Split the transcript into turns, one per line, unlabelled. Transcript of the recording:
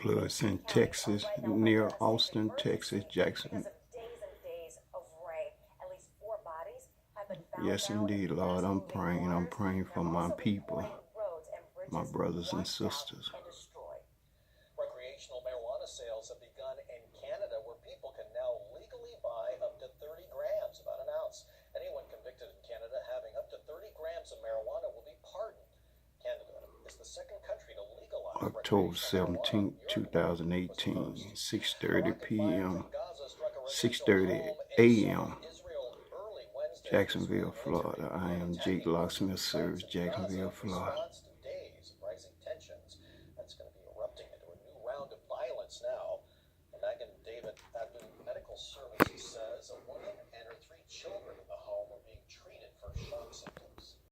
Floods in Texas, near Austin, Texas, Jackson. Yes, indeed, Lord. I'm praying. I'm praying for my people, my brothers and sisters.
Recreational marijuana sales have begun in Canada, where people can now legally buy up to 30 grams, about an ounce. Anyone convicted in Canada having up to 30 grams of marijuana will be pardoned. Canada is the second country to legalize
October
recreational
17th,
marijuana.
2018, 6:30 p.m., 6:30 a.m., Jacksonville, Florida. I am Jake Locksmith, serves Jacksonville, Florida.